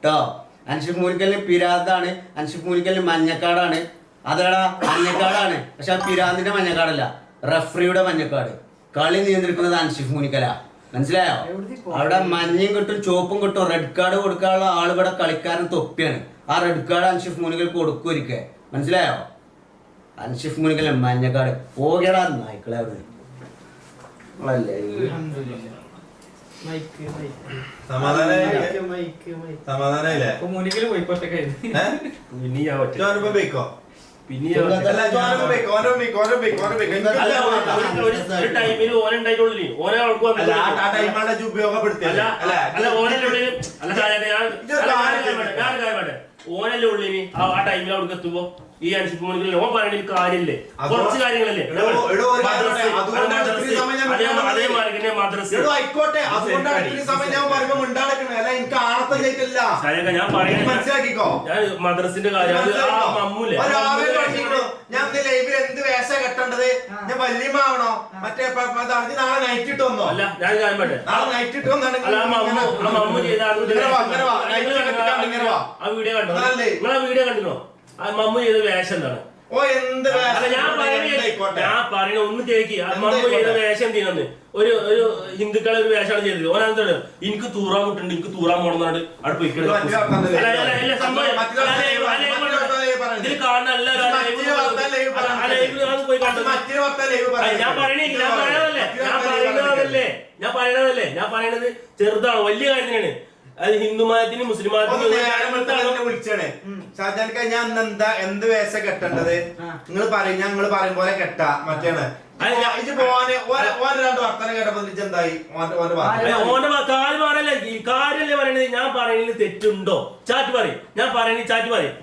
കേട്ടോ. അൻഷിഫ് മൂലിക്കലിന് പിരാന്താണ്, അൻഷിഫ് മൂലിക്കലിന് മഞ്ഞക്കാടാണ്. അതേടാ മഞ്ഞക്കാടാണ്, പക്ഷെ ആ പിരാന്തിന്റെ മഞ്ഞക്കാടല്ല, റഫറിയുടെ മഞ്ഞക്കാട്. കളി നിയന്ത്രിക്കുന്നത് അൻഷിഫ് മൂലിക്കലാ, മനസ്സിലായോ? അവിടെ മഞ്ഞയും കിട്ടും ചോപ്പും കിട്ടും. റെഡ് കാർഡ് കൊടുക്കാനുള്ള ആൾ ഇവിടെ കളിക്കാരൻ തൊപ്പിയാണ്. ആ റെഡ് കാർഡ് അൻഷിഫ് മൂലിക്കൽ കൊടുക്കും ഒരിക്കൽ, മനസ്സിലായോ? അൻഷിഫ് മൂലിക്കൽ മഞ്ഞക്കാട് പോകേടാ നായ്ക്കളെ അവിടെ. സമാധാനായില്ലേ? ഓനല്ലേ ഉള്ളിനി ആ ടൈമിൽ അവിടെ എത്തുമ്പോ ഈ അൻഷിഫ് മൂലിക്കൽ ഓൻ പറയണ കാര്യമില്ലേ, കുറച്ച് കാര്യങ്ങളല്ലേ. മദ്രസിന്റെ കാര്യം ഞാൻ ലൈവിൽ എന്ത് വേഷ കെട്ടേണ്ടത്? ഞാൻ വല്യമാവണോ മറ്റേ നാളെ നൈറ്റ് ഇട്ട് വന്നോ? അല്ല ഞാൻ നാളെ നൈറ്റ് ഇട്ട് വന്നാണ് ആ വീഡിയോ കണ്ടോ? നിങ്ങൾ ആ വീഡിയോ കണ്ടിരുന്നോ? ആ മമ്മു ചെയ്ത വേഷം എന്താണ്? ഞാൻ പറയണ ഒന്ന് കേക്ക്. മമ്മു ചെയ്ത വേഷം എന്തിനാന്ന്? ഒരു ഹിന്ദുക്കളെ ഒരു വേഷമാണ് ചെയ്തത്. ഓനെന്താണ് എനിക്ക് തൂറാൻ വിട്ടുണ്ട്, എനിക്ക് തൂറാൻ പോണെന്നാണ് അവിടെ പോയിക്കളെ. ഇതിൽ കാണുന്ന ഞാൻ പറയണത് ചെറുതാണ്, വലിയ കാര്യത്തിനാണ്. അത് ഹിന്ദു മതത്തിന് മുസ്ലിം മതത്തിന് വിളിച്ചാണ് ഷാജാൻക്ക. ഞാൻ എന്താ എന്ത് വേഷ കെട്ടേണ്ടത്? നിങ്ങൾ പറയും, ഞങ്ങൾ പറയും പോലെ കെട്ടാ മറ്റേണ്. രണ്ട് വർത്തനം കേട്ടപ്പോ എന്തായി? കാര്യല്ലേ പറയണത്? ഞാൻ പറയുന്നതിൽ തെറ്റുണ്ടോ? ചാറ്റ് പറയും, ഞാൻ പറയുന്നത് ചാറ്റ് പറയും.